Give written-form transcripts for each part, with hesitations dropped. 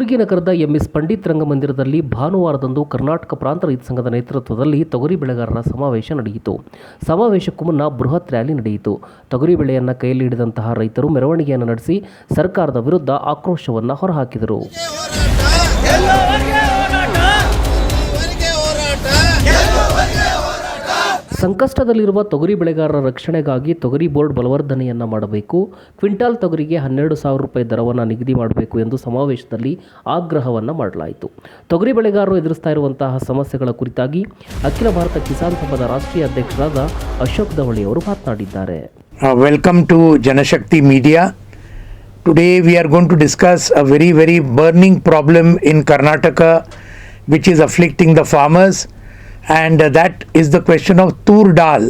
ಕಲಬುರಗಿ ನಗರದ ಎಂಎಸ್ ಪಂಡಿತ್ ರಂಗಮಂದಿರದಲ್ಲಿ ಭಾನುವಾರದಂದು ಕರ್ನಾಟಕ ಪ್ರಾಂತ ರೈತ ಸಂಘದ ನೇತೃತ್ವದಲ್ಲಿ ತೊಗರಿ ಬೆಳೆಗಾರರ ಸಮಾವೇಶ ನಡೆಯಿತು. ಸಮಾವೇಶಕ್ಕೂ ಮುನ್ನ ಬೃಹತ್ ರ್ಯಾಲಿ ನಡೆಯಿತು. ತೊಗರಿ ಬೆಳೆಯನ್ನು ಕೈಯಲ್ಲಿ ಹಿಡಿದಂತಹ ರೈತರು ಮೆರವಣಿಗೆಯನ್ನು ನಡೆಸಿ ಸರ್ಕಾರದ ವಿರುದ್ಧ ಆಕ್ರೋಶವನ್ನು ಹೊರಹಾಕಿದರು. ಸಂಕಷ್ಟದಲ್ಲಿರುವ ತೊಗರಿ ಬೆಳೆಗಾರರ ರಕ್ಷಣೆಗಾಗಿ ತೊಗರಿ ಬೋರ್ಡ್ ಬಲವರ್ಧನೆಯನ್ನು ಮಾಡಬೇಕು, ಕ್ವಿಂಟಾಲ್ ತೊಗರಿಗೆ 12,000 ರೂಪಾಯಿ ದರವನ್ನು ನಿಗದಿ ಮಾಡಬೇಕು ಎಂದು ಸಮಾವೇಶದಲ್ಲಿ ಆಗ್ರಹವನ್ನು ಮಾಡಲಾಯಿತು. ತೊಗರಿ ಬೆಳೆಗಾರರು ಎದುರಿಸ್ತಾ ಇರುವಂತಹ ಸಮಸ್ಯೆಗಳ ಕುರಿತಾಗಿ ಅಖಿಲ ಭಾರತ ಕಿಸಾನ್ ಸಭಾದ ರಾಷ್ಟ್ರೀಯ ಅಧ್ಯಕ್ಷರಾದ ಅಶೋಕ್ ದವಳಿ ಅವರು ಮಾತನಾಡಿದ್ದಾರೆ. Welcome to Janashakthi Media. Today we are going to discuss a very burning problem in Karnataka which is afflicting the farmers, and that is the question of tur dal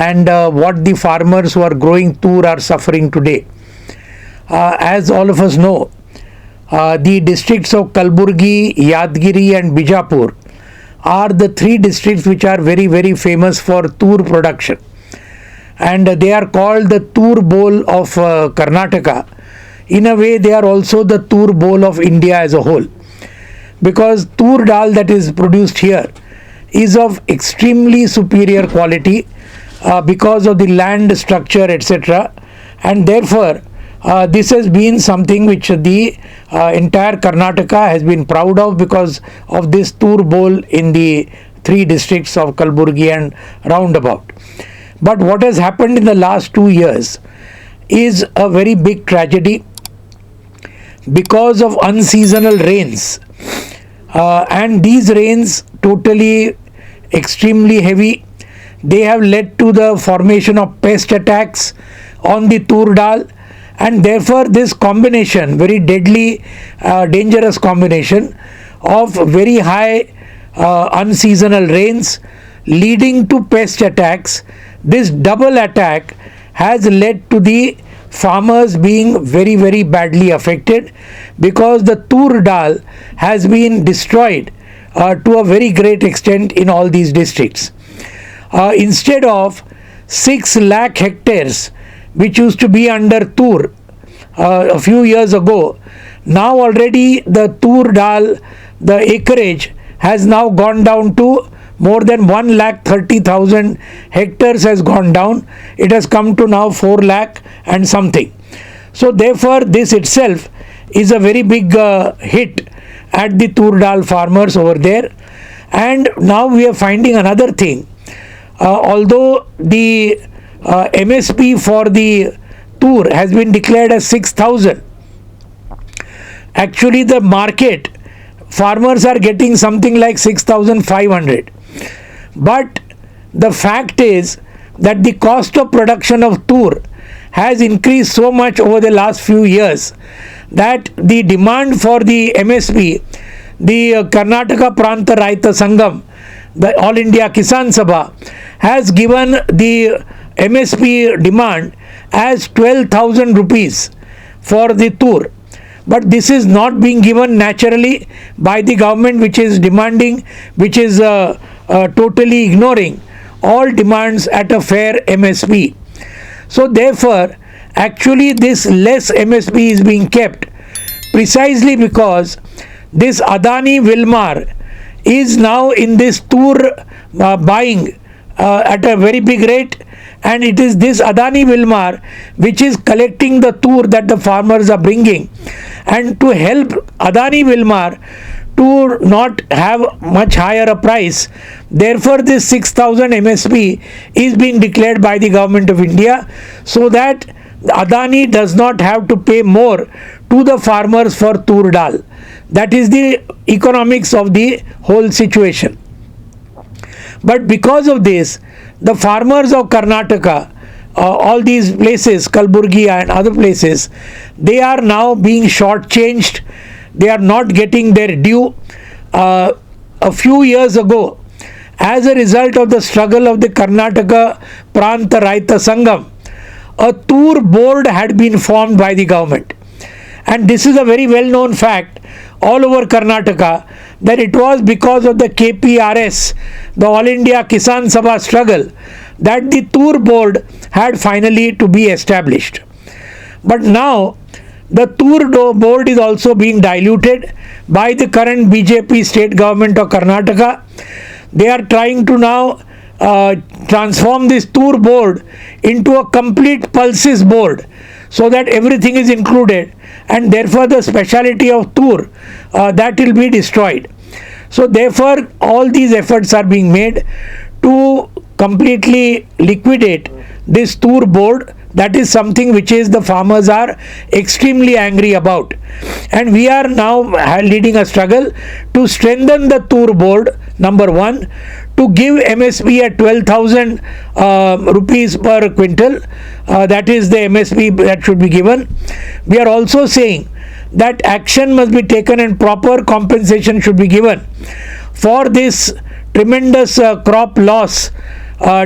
and what the farmers who are growing tur are suffering today. As all of us know, the districts of Kalaburgi, Yadgiri and Bijapur are the three districts which are very famous for tur production, and they are called the tur bowl of Karnataka. In a way they are also the tur bowl of India as a whole, because tur dal that is produced here is of extremely superior quality because of the land structure, etc., and therefore this has been something which the entire Karnataka has been proud of because of this tur bowl in the three districts of Kalaburgi and roundabout. But what has happened in the last 2 years is a very big tragedy because of unseasonal rains, and these rains totally extremely heavy. They have led to the formation of pest attacks on the tur dal, and therefore this combination, very deadly dangerous combination of very high unseasonal rains leading to pest attacks, this double attack has led to the farmers being very badly affected, because the tur dal has been destroyed to a very great extent in all these districts. Instead of 6 lakh hectares which used to be under tur a few years ago, now already the tur dal, the acreage has now gone down to more than 1,30,000 hectares has gone down. It has come to now 4 lakh and something. So therefore this itself is a very big hit at the tur dal farmers over there. And now we are finding another thing. Although the MSP for the tur has been declared as 6,000, actually the market farmers are getting something like 6,500. But the fact is that the cost of production of tur has increased so much over the last few years that the demand for the MSP, the Karnataka Pranta Raita Sangam, the All India Kisan Sabha, has given the MSP demand as 12,000 rupees for the tur. But this is not being given naturally by the government, which is demanding, which is totally ignoring all demands at a fair MSP. So therefore actually this less MSP is being kept precisely because this Adani Wilmar is now in this tur buying at a very big rate, and it is this Adani Wilmar which is collecting the tur that the farmers are bringing. And to help Adani Wilmar to not have much higher a price, therefore this 6,000 MSP is being declared by the government of India, so that Adani does not have to pay more to the farmers for tur dal. That is the economics of the whole situation. But because of this, the farmers of Karnataka, all these places, Kalaburgi and other places, they are now being shortchanged. They are not getting their due. A few years ago, as a result of the struggle of the Karnataka Pranta Raita Sangam, a tur board had been formed by the government, and this is a very well known fact all over Karnataka, that it was because of the KPRS, the All India Kisan Sabha struggle, that the tur board had finally to be established. But now The board is also being diluted by the current BJP state government of Karnataka. They are trying to now transform this Tur board into a complete pulses board, so that everything is included, and therefore the speciality of Tur that will be destroyed. So therefore all these efforts are being made to completely liquidate this Tur board. That is something which is the farmers are extremely angry about, and we are now leading a struggle to strengthen the Tur board. Number one, to give MSP at 12,000 rupees per quintal. That is the MSP that should be given. We are also saying that action must be taken and proper compensation should be given for this tremendous crop loss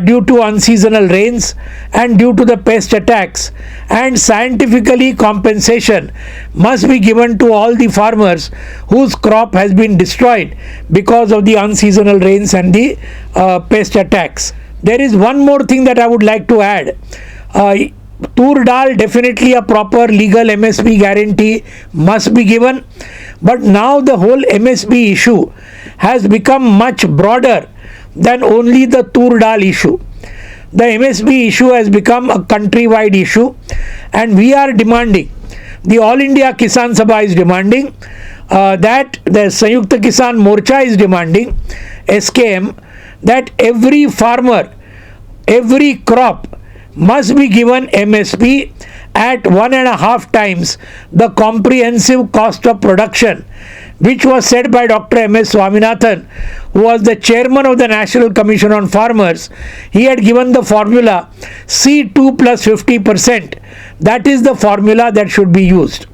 due to unseasonal rains and due to the pest attacks, and scientifically compensation must be given to all the farmers whose crop has been destroyed because of the unseasonal rains and the pest attacks. There is one more thing that I would like to add. Tur dal, definitely a proper legal MSP guarantee must be given, but now the whole MSP issue has become much broader than only the Tur dal issue. The MSP issue has become a countrywide issue, and we are demanding, the All India Kisan Sabha is demanding, that the Sanyukta Kisan Morcha is demanding, SKM, that every farmer, every crop must be given MSP at 1.5 times the comprehensive cost of production, which was said by Dr. M.S. Swaminathan, who was the chairman of the National Commission on Farmers. He had given the formula C2 plus 50%. That is the formula that should be used.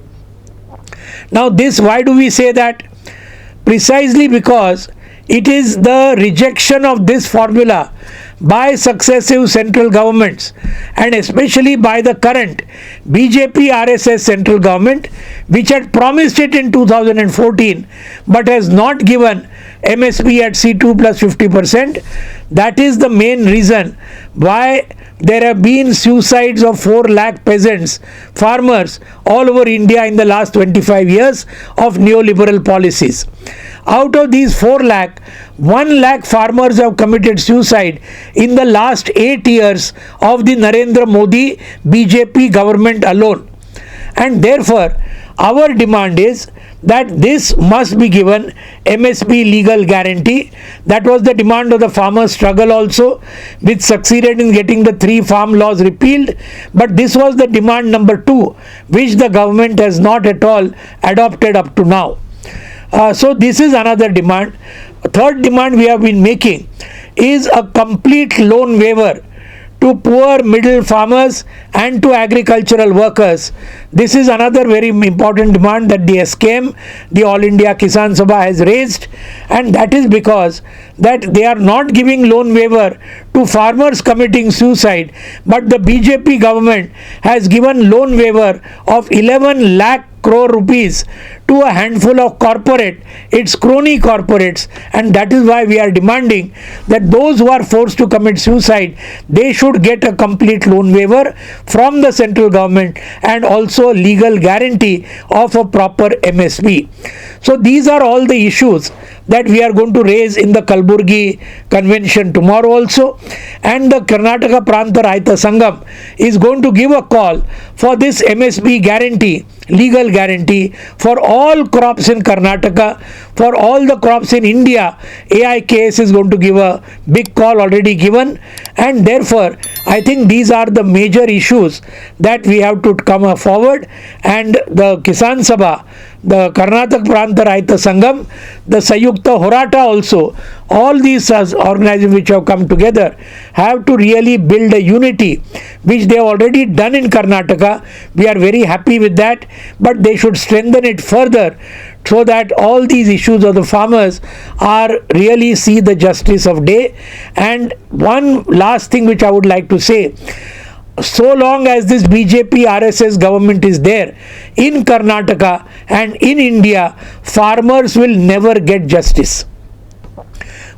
Now this, why do we say that? Precisely because it is the rejection of this formula by successive central governments, and especially by the current BJP RSS central government, which had promised it in 2014 but has not given MSP at C2 plus 50%. That is the main reason why there have been suicides of 4 lakh peasants, farmers all over India in the last 25 years of neoliberal policies. Out of these 4 lakh, 1 lakh farmers have committed suicide in the last 8 years of the Narendra Modi BJP government alone. And therefore, our demand is that this must be given MSP legal guarantee. That was the demand of the farmers' struggle also, which succeeded in getting the 3 farm laws repealed. But this was the demand number 2, which the government has not at all adopted up to now. So this is another demand. A third demand we have been making is a complete loan waiver to poor middle farmers and to agricultural workers. This is another very important demand that the SKM, the All India Kisan Sabha, has raised, and that is because that they are not giving loan waiver to farmers committing suicide, but the BJP government has given loan waiver of 11 lakh crore rupees to a handful of its crony corporates, and that is why we are demanding that those who are forced to commit suicide, they should get a complete loan waiver from the central government and also legal guarantee of a proper MSP. So these are all the issues that we are going to raise in the Kalburgi convention tomorrow also, and the Karnataka Pranta Raita Sangam is going to give a call for this MSP guarantee, legal guarantee for all crops in Karnataka, for all the crops in India. AIKS is going to give a big call, already given, and therefore I think these are the major issues that we have to come forward. And the Kisan Sabha, the Karnataka Pranta Raita Sangam, the Sayukta Horata also, all these organizations which have come together have to really build a unity, which they have already done in Karnataka. We are very happy with that, but they should strengthen it further so that all these issues of the farmers are really see the justice of day. And one last thing which I would like to say, so long as this BJP RSS government is there in Karnataka and in India, farmers will never get justice.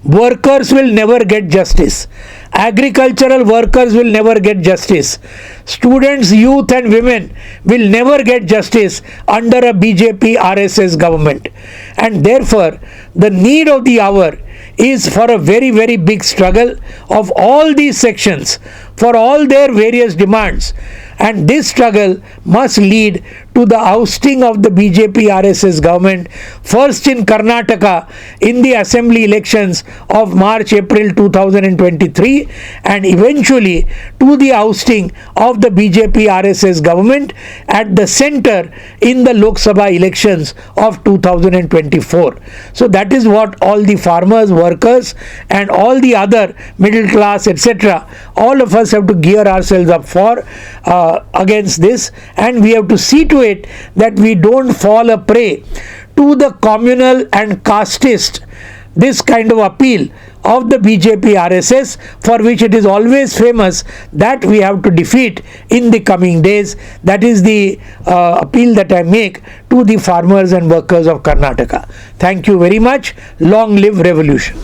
workers will never get justice. Agricultural workers will never get justice. Students, youth and women will never get justice under a BJP RSS government. And therefore, the need of the hour is for a very, very big struggle of all these sections for all their various demands. And this struggle must lead to the ousting of the BJP RSS government, first in Karnataka in the assembly elections of March-April 2023, and eventually to the ousting of the BJP RSS government at the center in the Lok Sabha elections of 2024. So that is what all the farmers, workers and all the other middle class, etc., all of us have to gear ourselves up for against this, and we have to see to it that we don't fall a prey to the communal and casteist, this kind of appeal of the BJP RSS, for which it is always famous, that we have to defeat in the coming days. That is the appeal that I make to the farmers and workers of Karnataka. Thank you very much. Long live revolution.